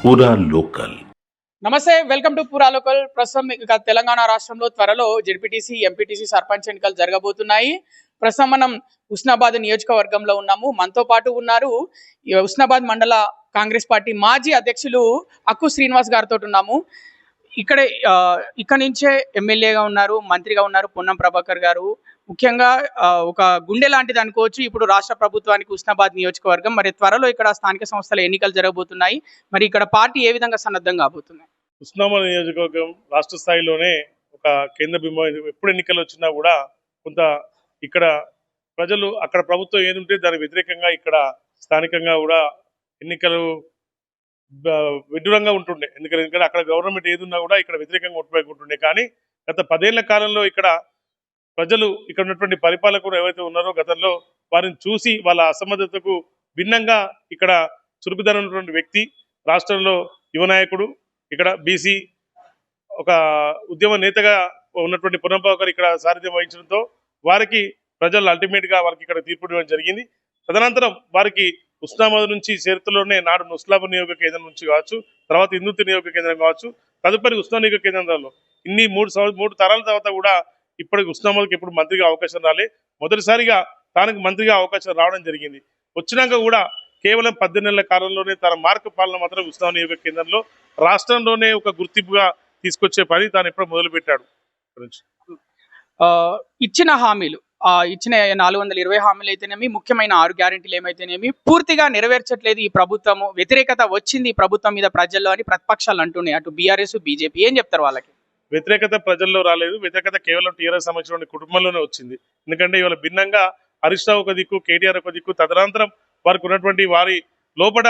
పూరా లోకల్. నమస్తే, welcome to పూరా లోకల్. ప్రస్తుతం ఇక తెలంగాణ రాష్ట్రంలో త్వరలో జెడ్పీటీసీ, ఎంపీటీసీ, సర్పంచ్ ఎన్నికలు జరగబోతున్నాయి. ప్రస్తుతం మనం హుస్నాబాద్ నియోజకవర్గంలో ఉన్నాము. మనతో పాటు ఉన్నారు ఈ హుస్నాబాద్ మండల కాంగ్రెస్ పార్టీ మాజీ అధ్యక్షులు అక్కు శ్రీనివాస్ గారితో ఉన్నాము. ఇక్కడ నుంచే ఎమ్మెల్యేగా ఉన్నారు, మంత్రిగా ఉన్నారు పొన్నం ప్రభాకర్ గారు. ముఖ్యంగా ఒక గుండె లాంటిది అనుకోవచ్చు ఇప్పుడు రాష్ట్ర ప్రభుత్వానికి హుస్నాబాద్ నియోజకవర్గం. మరి త్వరలో ఇక్కడ స్థానిక సంస్థల ఎన్నికలు జరగబోతున్నాయి. మరి ఇక్కడ పార్టీ ఏ విధంగా సన్నద్ధం కాబోతున్నాయి? హుస్నాబాద్ నియోజకవర్గం రాష్ట్ర స్థాయిలోనే ఒక కేంద్ర బింబం. ఎప్పుడు ఎన్నికలు వచ్చినా కూడా కొంత ఇక్కడ ప్రజలు అక్కడ ప్రభుత్వం ఏదుంటే దానికి వ్యతిరేకంగా ఇక్కడ స్థానికంగా కూడా ఎన్నికలు విడ్డూరంగా ఉంటుండే. ఎందుకంటే అక్కడ గవర్నమెంట్ ఏదున్నా కూడా ఇక్కడ వ్యతిరేకంగా ఉంటుండే. కానీ గత 10 ఏళ్ల కాలంలో ఇక్కడ ప్రజలు ఇక్కడ ఉన్నటువంటి పరిపాలకులు ఎవరైతే ఉన్నారో గతంలో వారిని చూసి వాళ్ళ అసమర్థతకు భిన్నంగా ఇక్కడ చురుకుదనం ఉన్నటువంటి వ్యక్తి, రాష్ట్రంలో యువ నాయకుడు, ఇక్కడ బీసీ ఒక ఉద్యమ నేతగా ఉన్నటువంటి పొన్నం ప్రభాకర్ ఇక్కడ సారథ్యం వహించడంతో వారికి ప్రజలు అల్టిమేట్ గా వారికి ఇక్కడ తీర్పు ఇవ్వడం జరిగింది. తదనంతరం వారికి హుస్నాబాద్ నుంచి చరిత్రలోనే నాడు ముస్లాబ్ నియోజక కేంద్రం నుంచి కావచ్చు, తర్వాత హిందూతు నియోజక కేంద్రం కావచ్చు, తదుపరి హుస్నా నియోజక కేంద్రంలో ఇన్ని మూడు తరాల తర్వాత కూడా ఇప్పటికి హుస్నాబాద్కి ఎప్పుడు మంత్రిగా అవకాశం రాలే. మొదటిసారిగా తానికి మంత్రిగా అవకాశం రావడం జరిగింది. వచ్చినాక కూడా కేవలం 18 నెలల కాలంలోనే తన మార్క పాలన మాత్రం హుస్నా నియోజక కేంద్రంలో రాష్ట్రంలోనే ఒక గుర్తింపుగా తీసుకొచ్చే పని తాను ఎప్పుడు మొదలుపెట్టాడు. ఇచ్చిన హామీలు, ఇచ్చిన 420 హామీలు అయితేనేమి, ముఖ్యమైన 6 గ్యారెంటీలు ఏమైతేనేమి పూర్తిగా నెరవేర్చట్లేదు ఈ ప్రభుత్వము. వ్యతిరేకత వచ్చింది ఈ ప్రభుత్వం మీద ప్రజల్లో అని ప్రతిపక్షాలు అంటున్నాయి, అటు బీఆర్ఎస్, బీజేపీ. ఏం చెప్తారు వాళ్ళకి? వ్యతిరేకత ప్రజల్లో రాలేదు. వ్యతిరేకత కేవలం టీఆర్ఎస్ సంబంధించిన కుటుంబంలోనే వచ్చింది. ఎందుకంటే ఇవాళ భిన్నంగా హరీష్ రావు ఒక దిక్కు, కేటీఆర్ ఒక దిక్కు, తదనంతరం వారికి ఉన్నటువంటి వారి లోపల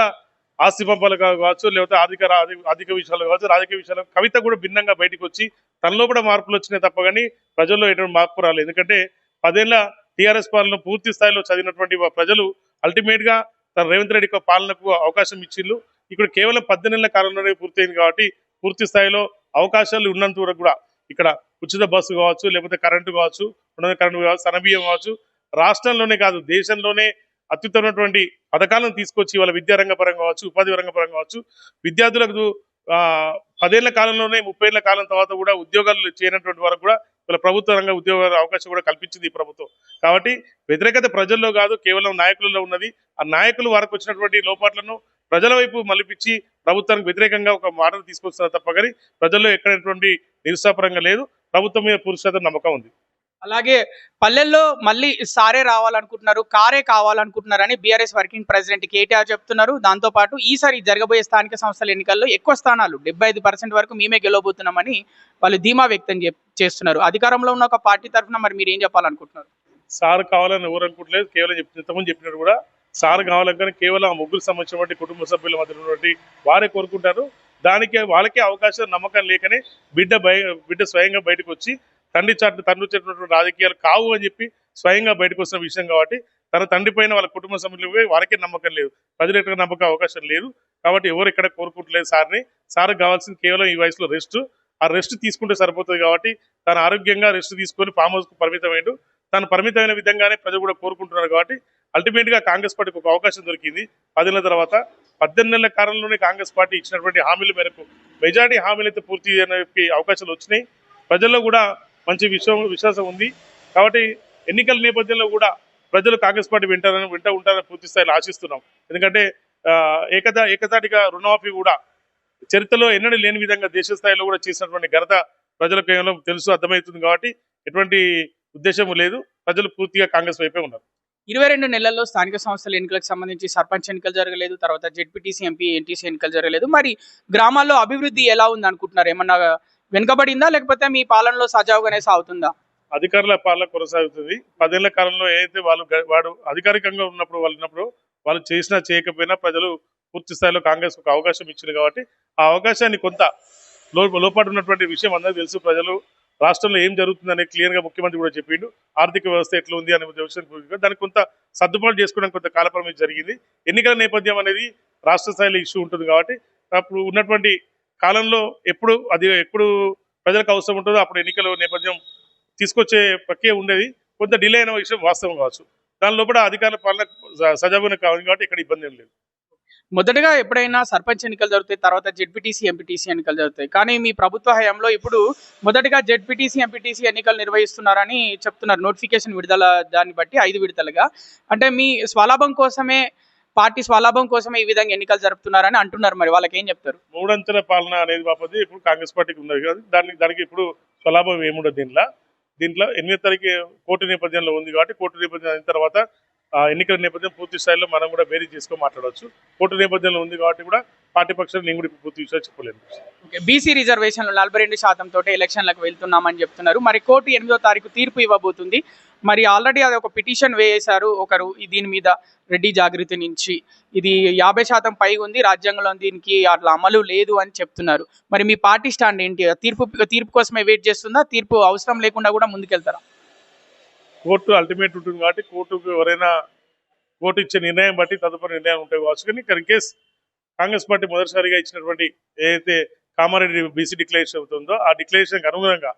ఆస్తి పంపాలు కావచ్చు, లేకపోతే ఆర్థిక విషయాలు కావచ్చు, రాజకీయ విషయాలు, కవిత కూడా భిన్నంగా బయటకు వచ్చి తన లోపల మార్పులు వచ్చినాయి తప్ప కానీ ప్రజల్లో ఎటువంటి మార్పు రాలేదు. ఎందుకంటే 10 ఏళ్ల టీఆర్ఎస్ పాలన పూర్తి స్థాయిలో చదివినటువంటి ప్రజలు అల్టిమేట్ గా తన రేవంత్ రెడ్డి పాలనకు అవకాశం ఇచ్చిళ్ళు. ఇక్కడ కేవలం 18 నెలల కాలంలోనే పూర్తయింది కాబట్టి పూర్తి స్థాయిలో అవకాశాలు ఉన్నంత వరకు కూడా ఇక్కడ ఉచిత బస్సు కావచ్చు, లేకపోతే కరెంటు కావచ్చు, కరెంటు కావచ్చు, సన్నబియ్యం కావచ్చు, రాష్ట్రంలోనే కాదు దేశంలోనే అత్యుత్తమైనటువంటి పథకాలను తీసుకొచ్చి వాళ్ళ విద్యారంగ పరంగా కావచ్చు, ఉపాధి రంగ పరంగా కావచ్చు, విద్యార్థులకు 10 ఏళ్ల కాలంలోనే 30 ఏళ్ల కాలం తర్వాత కూడా ఉద్యోగాలు చేయనటువంటి వరకు కూడా వీళ్ళ ప్రభుత్వ రంగ ఉద్యోగాల అవకాశం కూడా కల్పించింది ఈ ప్రభుత్వం. కాబట్టి వ్యతిరేకత ప్రజల్లో కాదు, కేవలం నాయకులలో ఉన్నది. ఆ నాయకులు వారికి వచ్చినటువంటి లోపాట్లను ప్రజల వైపు మలిపించి ప్రభుత్వానికి వ్యతిరేకంగా ఒక మాటను తీసుకొస్తున్నారు తప్ప కానీ ప్రజల్లో ఎక్కడటువంటి నిరుత్సాహపరంగా లేదు. ప్రభుత్వం మీద పూర్తి నమ్మకం ఉంది. అలాగే పల్లెల్లో మళ్ళీ సారే రావాలనుకుంటున్నారు, కారే కావాలనుకుంటున్నారని బీఆర్ఎస్ వర్కింగ్ ప్రెసిడెంట్ కేటీఆర్ చెప్తున్నారు. దాంతో పాటు ఈసారి జరగబోయే స్థానిక సంస్థల ఎన్నికల్లో ఎక్కువ స్థానాలు 75% వరకు మేమే గెలవబోతున్నామని వాళ్ళు ధీమా వ్యక్తం చేస్తున్నారు. అధికారంలో ఉన్న ఒక పార్టీ తరఫున మరి మీరు ఏం చెప్పాలనుకుంటున్నారు? సార్ కావాలని ఎవరు అనుకుంటలేదు. కేవలం ఇంతకుముందు చెప్పినట్టు కూడా సార్ కావాలని కేవలం ఆ ముగ్గురు సంబంధించినటువంటి కుటుంబ సభ్యుల మధ్య ఉన్నటువంటి వారే కోరుకుంటారు. దానికి వాళ్ళకే అవకాశం నమ్మకం లేకనే బిడ్డ స్వయంగా బయటకు వచ్చి తండ్రి వచ్చేటువంటి రాజకీయాలు కావు అని చెప్పి స్వయంగా బయటకు వస్తున్న విషయం కాబట్టి తన తండ్రి పైన వాళ్ళ కుటుంబ సభ్యులు వారికే నమ్మకం లేదు, ప్రజలు ఎక్కడ నమ్మకం అవకాశం లేదు. కాబట్టి ఎవరు ఇక్కడ కోరుకుంటలేదు సార్ని. సార్కి కావాల్సింది కేవలం ఈ వయసులో రెస్ట్. ఆ రెస్ట్ తీసుకుంటే సరిపోతుంది. కాబట్టి తను ఆరోగ్యంగా రెస్ట్ తీసుకొని ఫామ్ హౌస్ కు పరిమితమైండు. తను పరిమితమైన విధంగానే ప్రజలు కూడా కోరుకుంటున్నారు. కాబట్టి అల్టిమేట్ గా కాంగ్రెస్ పార్టీకి ఒక అవకాశం దొరికింది 10 ఏళ్ల తర్వాత. 18 నెలల కాలంలోనే కాంగ్రెస్ పార్టీ ఇచ్చినటువంటి హామీల మేరకు మెజారిటీ హామీలు అయితే పూర్తి చేయడానికి అవకాశాలు వచ్చినాయి. ప్రజల్లో కూడా మంచి విశ్వాసం ఉంది. కాబట్టి ఎన్నికల నేపథ్యంలో కూడా ప్రజలు కాంగ్రెస్ పార్టీ వింటూ ఉంటారని పూర్తి స్థాయిలో ఆశిస్తున్నాం. ఎందుకంటే ఏకతాటిగా రుణమాఫీ కూడా చరిత్రలో ఎన్నడూ లేని విధంగా దేశ స్థాయిలో కూడా చేసినటువంటి ఘనత ప్రజలకు కేవలం తెలుసు, అర్థమవుతుంది. కాబట్టి ఎటువంటి ఉద్దేశం లేదు. ప్రజలు పూర్తిగా కాంగ్రెస్ వైపే ఉన్నారు. 22 నెలల్లో స్థానిక సంస్థల ఎన్నికలకు సంబంధించి సర్పంచ్ ఎన్నికలు జరగలేదు, తర్వాత జెడ్పీటీసీ, ఎంపీ, ఎన్టీసీ ఎన్నికలు జరగలేదు. మరి గ్రామాల్లో అభివృద్ధి ఎలా ఉంది అనుకుంటున్నారు? ఏమన్నా వెనుకబడిందా, లేకపోతే మీ పాలనలో సజావుగానే సాగుతుందా? అధికారుల పాలన కొనసాగుతుంది. 10 ఏళ్ల కాలంలో ఏదైతే వాడు అధికారికంగా ఉన్నప్పుడు వాళ్ళు చేసినా చేయకపోయినా ప్రజలు పూర్తి స్థాయిలో కాంగ్రెస్ ఒక అవకాశం ఇచ్చింది. కాబట్టి ఆ అవకాశాన్ని కొంత లోపాటు ఉన్నటువంటి విషయం అందరికీ తెలుసు. ప్రజలు రాష్ట్రంలో ఏం జరుగుతుందనే క్లియర్ గా ముఖ్యమంత్రి కూడా చెప్పిండు. ఆర్థిక వ్యవస్థ ఎట్లా ఉంది అనే విషయం దానికి కొంత సర్దుబాటు చేసుకోవడానికి కొంత కాలపరిమితి జరిగింది. ఎన్నికల నేపథ్యం అనేది రాష్ట్ర స్థాయిలో ఇష్యూ ఉంటుంది. కాబట్టి అప్పుడు ఉన్నటువంటి కాలంలో ఎప్పుడు ప్రజలకు అవసరం ఉంటుందో అప్పుడు ఎన్నికల నేపథ్యం తీసుకొచ్చే ప్రక్రియ ఉండేది. కొంత డిలే అయిన విషయం వాస్తవం కావచ్చు. దాని లోపల అధికారుల పాలన సజావుగా కావాలి కాబట్టి ఇక్కడ ఇబ్బంది ఏం లేదు. మొదటగా ఎప్పుడైనా సర్పంచ్ ఎన్నికలు జరుగుతాయి, తర్వాత జెడ్పీటీసీ ఎంపీటీసీ ఎన్నికలు జరుగుతాయి. కానీ మీ ప్రభుత్వ హయాంలో ఇప్పుడు మొదటగా జెడ్పీటీసీ ఎంపీటీసీ ఎన్నికలు నిర్వహిస్తున్నారని చెప్తున్నారు. నోటిఫికేషన్ విడుదల దాన్ని బట్టి 5 విడతలుగా. అంటే మీ స్వలాభం కోసమే, పార్టీ స్వలాభం కోసమే ఈ విధంగా ఎన్నికలు జరుపుతున్నారని అంటున్నారు. మరి వాళ్ళకి ఏం చెప్తారు? మూడంచెల పాలన అనేది బాపది ఇప్పుడు కాంగ్రెస్ పార్టీకి ఉన్నది కదా, దానికి ఇప్పుడు స్వలాభం ఏముండదు. దీంట్లో 8వ తారీఖు కోర్టు నేపథ్యంలో ఉంది కాబట్టి కోర్టు నేపథ్యం అయిన తర్వాత ఎన్నికల నేపథ్యం పూర్తి స్థాయిలో మనం కూడా బేరీ చేసుకొని మాట్లాడవచ్చు. కోర్టు నేపథ్యంలో ఉంది కాబట్టి కూడా పార్టీ పక్షాలు నేను కూడా ఇప్పుడు పూర్తి విషయాలు చెప్పలేను. బీసీ రిజర్వేషన్లు 42% తోటి ఎలక్షన్లకు వెళ్తున్నామని చెప్తున్నారు. మరి కోర్టు 8వ తారీఖు తీర్పు ఇవ్వబోతుంది. మరి ఆల్రెడీ అది ఒక పిటిషన్ వేశారు ఒకరు దీని మీద, రెడ్డి జాగృతి నుంచి. ఇది 50% పైగా ఉంది, రాజ్యాంగంలో దీనికి అట్లా అమలు లేదు అని చెప్తున్నారు. మరి మీ పార్టీ స్టాండ్ ఏంటి? తీర్పు కోసమే వెయిట్ చేస్తుందా? తీర్పు అవసరం లేకుండా కూడా ముందుకెళ్తారా? కోర్టు అల్టిమేట్ ఉంటుంది కాబట్టి కోర్టుకు ఎవరైనా కోర్టు ఇచ్చే నిర్ణయం బట్టి తదుపరి నిర్ణయం ఉంటాయి కావచ్చు. కానీ ఇన్ కేసు కాంగ్రెస్ పార్టీ మొదటిసారిగా ఇచ్చినటువంటి ఏదైతే కామారెడ్డి బీసీ డిక్లరేషన్ అవుతుందో ఆ డిక్లరేషన్కి అనుగుణంగా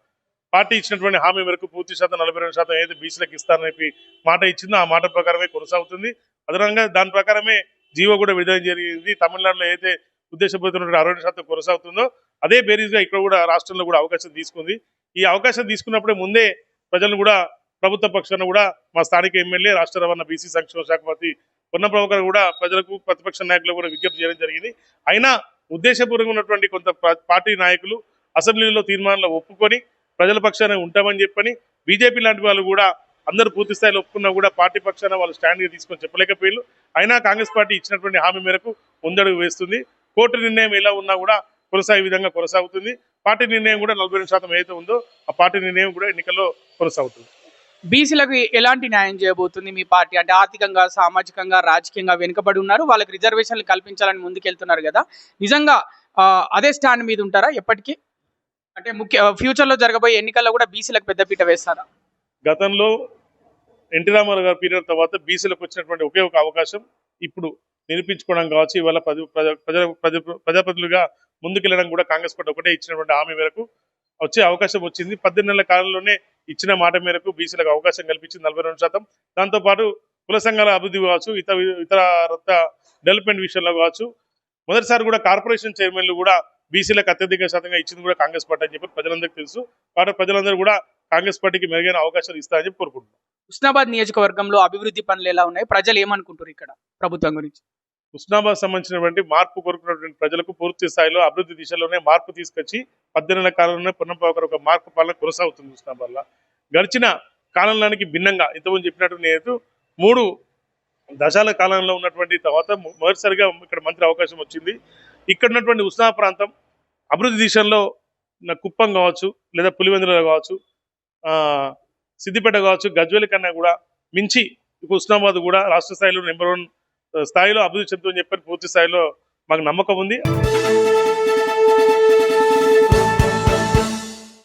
పార్టీ ఇచ్చినటువంటి హామీ మేరకు పూర్తి శాతం 42% ఏదైతే బీసీలకు ఇస్తారని మాట ఇచ్చిందో ఆ మాట ప్రకారమే కొనసాగుతుంది. అదనంగా దాని ప్రకారమే జీవో కూడా విడుదల జరిగింది. తమిళనాడులో ఏదైతే ఉద్దేశపూరితమైన 60% కొనసాగుతుందో అదే బేరీజ్గా ఇక్కడ కూడా రాష్ట్రంలో కూడా అవకాశం తీసుకుంది. ఈ అవకాశం తీసుకున్నప్పుడే ముందే ప్రజలను కూడా ప్రభుత్వ పక్షాన కూడా మా స్థానిక ఎమ్మెల్యే రాష్ట్ర రవాణా బీసీ సంక్షేమ శాఖ మంత్రి పొన్న ప్రభాకర్ కూడా ప్రజలకు ప్రతిపక్ష నాయకులు కూడా విజ్ఞప్తి చేయడం జరిగింది. అయినా ఉద్దేశపూర్వకంగా ఉన్నటువంటి కొంత పార్టీ నాయకులు అసెంబ్లీలో తీర్మానాలు ఒప్పుకొని ప్రజల పక్షాన ఉంటామని చెప్పని, బీజేపీ లాంటి వాళ్ళు కూడా అందరూ పూర్తి స్థాయిలో ఒప్పుకున్నా కూడా పార్టీ పక్షాన వాళ్ళు స్టాండ్గా తీసుకొని చెప్పలేకపోయారు. అయినా కాంగ్రెస్ పార్టీ ఇచ్చినటువంటి హామీ మేరకు ముందడుగు వేస్తుంది. కోర్టు నిర్ణయం ఎలా ఉన్నా కూడా కొనసాగే విధంగా కొనసాగుతుంది. పార్టీ నిర్ణయం కూడా 42% ఏదైతే ఉందో ఆ పార్టీ నిర్ణయం కూడా ఎన్నికల్లో కొనసాగుతుంది. బీసీలకు ఎలాంటి న్యాయం చేయబోతుంది మీ పార్టీ? అంటే ఆర్థికంగా, సామాజికంగా, రాజకీయంగా వెనుకబడి ఉన్నారు, వాళ్ళకి రిజర్వేషన్లు కల్పించాలని ముందుకెళ్తున్నారు కదా. నిజంగా అదే స్టాండ్ మీద ఉంటారా ఎప్పటికీ? అంటే ఫ్యూచర్లో జరగబోయే ఎన్నికల్లో కూడా బీసీలకు పెద్దపీట వేస్తారా? గతంలో ఎన్టీ రామారావు గారి పీరియడ్ తర్వాత బీసీలకు వచ్చినటువంటి ఒకే ఒక అవకాశం ఇప్పుడు నిరూపించుకోవడం కావచ్చు. ఇవాళ ప్రజాప్రతినిధులుగా ముందుకెళ్లడం కూడా కాంగ్రెస్ పార్టీ ఒకటే ఇచ్చినటువంటి హామీ మేరకు వచ్చే అవకాశం వచ్చింది. 18 నెలల కాలంలోనే ఇచ్చిన మాట మేరకు బీసీలకు అవకాశం కల్పించింది 42%. దాంతోపాటు కుల సంఘాల అభివృద్ధి కావచ్చు, ఇతర డెవలప్మెంట్ విషయంలో కావచ్చు, మొదటిసారి కూడా కార్పొరేషన్ చైర్మన్లు కూడా బీసీలకు అత్యధిక శాతంగా ఇచ్చింది కూడా కాంగ్రెస్ పార్టీ అని చెప్పి ప్రజలందరికీ తెలుసు. కాబట్టి ప్రజలందరూ కూడా కాంగ్రెస్ పార్టీకి మెరుగైన అవకాశాలు ఇస్తారని చెప్పి కోరుకుంటున్నారు. హుస్నాబాద్ నియోజకవర్గంలో అభివృద్ధి పనులు ఎలా ఉన్నాయి? ప్రజలు ఏమనుకుంటారు ఇక్కడ ప్రభుత్వం గురించి? హుస్నాబాద్ సంబంధించినటువంటి మార్పు కోరుకున్నటువంటి ప్రజలకు పూర్తి స్థాయిలో అభివృద్ధి దిశలోనే మార్పు తీసుకొచ్చి 18 నెలల కాలంలోనే పొన్నంపాకర్ ఒక మార్పు పాలన కొనసాగుతుంది. హుస్నాబాద్లో గడిచిన కాలంలోనికి భిన్నంగా ఇంతకుముందు చెప్పినట్టు నేను 3 దశాల కాలంలో ఉన్నటువంటి తర్వాత మొదటిసారిగా ఇక్కడ మంత్రి అవకాశం వచ్చింది. ఇక్కడ ఉన్నటువంటి హుస్నా ప్రాంతం అభివృద్ధి దిశలో కుప్పం కావచ్చు, లేదా పులివెందుల కావచ్చు, సిద్దిపేట కావచ్చు, గజ్వేల్ కన్నా కూడా మించి హుస్నాబాద్ కూడా రాష్ట్ర స్థాయిలో నెంబర్ 1 స్థాయిలో అభివృద్ధి చెందుతుందని చెప్పని పూర్తి స్థాయిలో మాకు నమ్మకం ఉంది.